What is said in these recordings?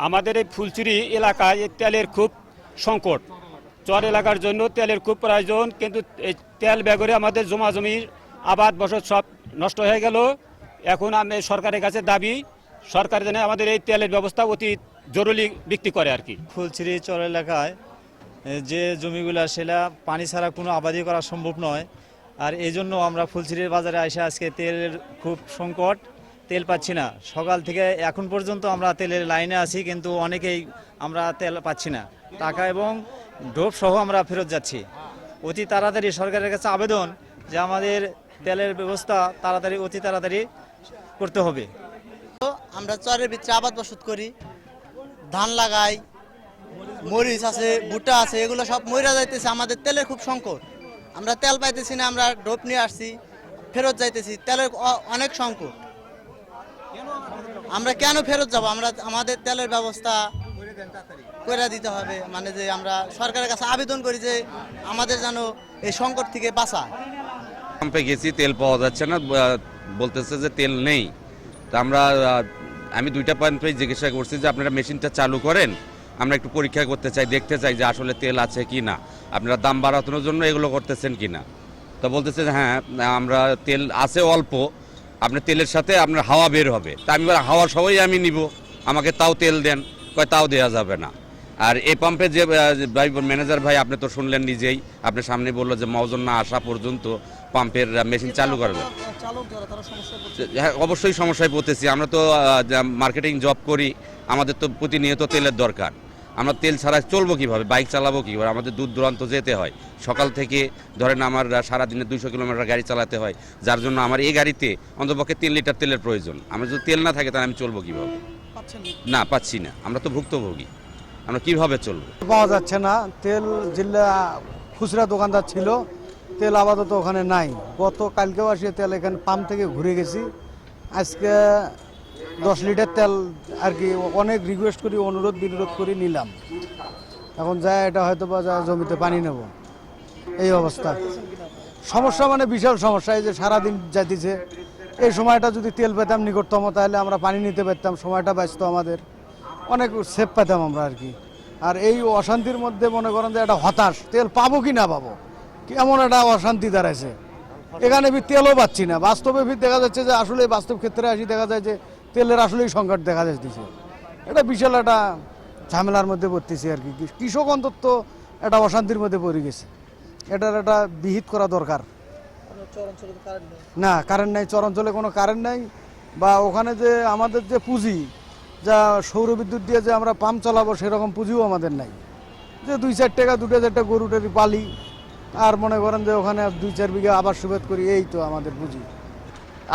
আমাদের এই ফুলচুরি এলাকায় এই তেলের খুব সংকট। চর এলাকার জন্য তেলের খুব প্রয়োজন, কিন্তু এই তেল ব্যাগরে আমাদের জমি আবাদ বসত সব নষ্ট হয়ে গেল। এখন আমি সরকারের কাছে দাবি, সরকার যেন আমাদের এই তেলের ব্যবস্থা অতি জরুরি বিক্রি করে আর কি। ফুলছড়ি চর এলাকায় যে জমিগুলো সেটা পানি ছাড়া কোনো আবাদি করা সম্ভব নয়। আর এই জন্য আমরা ফুলছড়ির বাজারে এসে আজকে তেলের খুব সংকট, তেল পাচ্ছি না। সকাল থেকে এখন পর্যন্ত আমরা তেলের লাইনে আছি, কিন্তু অনেকেই আমরা তেল পাচ্ছি না। টাকা এবং ডোপ সহ আমরা ফেরত যাচ্ছি। অতি তাড়াতাড়ি সরকারের কাছে আবেদন যে আমাদের তেলের ব্যবস্থা অতি তাড়াতাড়ি করতে হবে। আমরা চরের ভিতরে আবাদ বসত করি, ধান লাগাই, মরিচ আছে, ভুট্টা আছে, এগুলো সব মইরা যাইতেছে। আমাদের তেলের খুব সংকট, আমরা তেল পাইতেছি না। আমরা ডোপ নিয়ে আসছি, ফেরত যাইতেছি, তেলের অনেক সংকট। আমরা কেন ফেরত যাব? আমাদের তেলের ব্যবস্থা করে দিতে হবে, মানে যে আমরা সরকারের কাছে আবেদন করি যে আমাদের যেন এই সংকট থেকে বাঁচায়। পাম্পে গেছি, তেল পাওয়া যাচ্ছে না, বলতেছে যে তেল নেই। তা আমি দুইটা পাম্পে জিজ্ঞাসা করছি যে আপনারা মেশিনটা চালু করেন, আমরা একটু পরীক্ষা করতে চাই, দেখতে চাই যে আসলে তেল আছে কি না, আপনারা দাম বাড়ানোর জন্য এগুলো করতেছেন কি না। তো বলতেছে যে হ্যাঁ আমরা তেল আছে অল্প, আপনার তেলের সাথে আপনার হাওয়া বের হবে। তা আমি হাওয়া সবাই আমি নিব, আমাকে তাও তেল দেন, কয় তাও দেওয়া যাবে না। আর এই পাম্পে যে ম্যানেজার ভাই আপনি তো শুনলেন নিজেই, আপনার সামনে বললো যে মহাজন না আসা পর্যন্ত পাম্পের মেশিন চালু করা যাবে। হ্যাঁ, অবশ্যই সমস্যায় পড়তেছি। আমরা তো মার্কেটিং জব করি, আমাদের তো প্রতিনিয়ত তেলের দরকার। আমরা তেল ছাড়া চলবো কীভাবে, বাইক চালাবো কীভাবে, আমাদের দূর দূরান্ত যেতে হয়। সকাল থেকে ধরেন আমার সারাদিনে 200 কিলোমিটার গাড়ি চালাতে হয়, যার জন্য আমার এই গাড়িতে অন্তপক্ষে 3 লিটার তেলের প্রয়োজন। আমরা যদি তেল না থাকে তাহলে আমি চলবো কীভাবে? না, পাচ্ছি না, আমরা তো ভুক্তভোগী, আমরা কিভাবে চলবো? পাওয়া যাচ্ছে না তেল। জেলা খুচরা দোকানদার ছিল, তেল আপাতত ওখানে নাই। কালকেও আসি তেল এখানে পাম্প থেকে ঘুরে গেছি। আজকে 10 লিটার তেল আর কি অনেক রিকোয়েস্ট করি, অনুরোধ বিনোরোধ করে নিলাম। এখন যায় এটা হয়তো বা জমিতে পানি নেব, এই অবস্থা। সমস্যা মানে বিশাল সমস্যা। এই যে সারাদিন যাইতেছে, এই সময়টা যদি তেল পেতাম নিকটতম, তাহলে আমরা পানি নিতে পারতাম, সময়টা বাঁচত আমাদের, অনেক সেফ পেতাম আমরা আর কি। আর এই অশান্তির মধ্যে মনে করেন যে একটা হতাশ, তেল পাবো কি না পাবো, কেমন একটা অশান্তি দাঁড়াইছে। এখানে তেলও পাচ্ছি না। বাস্তবে দেখা যাচ্ছে যে আসলে বাস্তব ক্ষেত্রে আসি দেখা যায় যে তেলের আসলেই সংকট দেখা যাচ্ছে। এটা বিশাল একটা ঝামেলার মধ্যে পড়তেছি আর কি। কৃষক অন্তত একটা অশান্তির মধ্যে পড়ে গেছে। এটার একটা বিহিত করা দরকার। না, কারেন্ট নাই, চরাঞ্চলে কোনো কারেন্ট নাই। বা ওখানে যে আমাদের যে পুঁজি, যা সৌরবিদ্যুৎ দিয়ে যে আমরা পাম্প চালাবো, সেরকম পুঁজিও আমাদের নাই। যে 2-4 টাকা 2-4টা গরু টরু পালি, আর মনে করেন যে ওখানে 2-4 বিঘা আবাদ সুবাদ করি, এই তো আমাদের পুঁজি।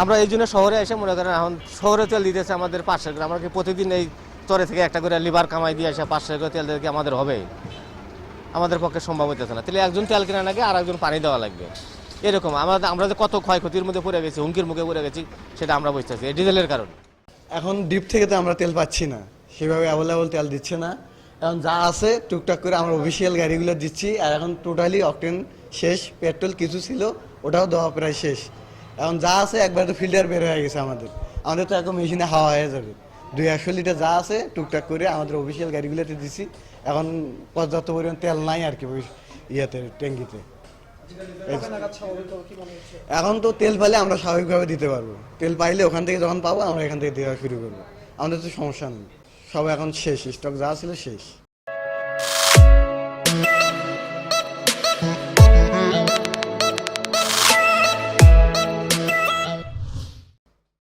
আমরা এই জন্য শহরে এসে মনে করেন এখন শহরে তেল দিতেছে আমাদের 500 গ্রাম। আমরা কি প্রতিদিন এই চরে থেকে একটা করে লিভার কামাই দিয়ে আসে 500 করে তেল দিলে কি আমাদের হবে? আমাদের পক্ষে সম্ভব হইতেছে না। তাহলে একজন তেল কেনা লাগে আর একজন পানি দেওয়া লাগবে। এরকম আমরা যে কত ক্ষয়ক্ষতির মধ্যে পড়ে গেছি, হুমকির মুখে পড়ে গেছি, সেটা আমরা বুঝতেছি এই ডিজেলের কারণে। এখন ডিপ থেকে তো আমরা তেল পাচ্ছি না, সেভাবে অ্যাভেলেবল তেল দিচ্ছে না। এখন যা আছে টুকটাক করে আমরা অফিসিয়াল গাড়িগুলো দিচ্ছি। আর এখন টোটালি অকটেন শেষ, পেট্রোল কিছু ছিল ওটাও দেওয়া প্রায় শেষ। এখন যা আছে একবার তো ফিল্টার বের হয়ে গেছে আমাদের তো এখন মেশিনে হাওয়া হয়ে যাবে। 200 লিটার যা আছে টুকটাক করে আমাদের অফিসিয়াল গাড়িগুলোতে দিচ্ছি। এখন পর্যাপ্ত পরিমাণ তেল নাই আর কি ইয়েতে, ট্যাঙ্কিতে। এখন তো তেল পাইলে আমরা স্বাভাবিকভাবে দিতে পারবো। তেল পাইলে ওখান থেকে যখন পাবো আমরা এখান থেকে দেওয়া শুরু করবো। আমাদের তো সমস্যা নেই, সব এখন শেষ, স্টক যা ছিল শেষ।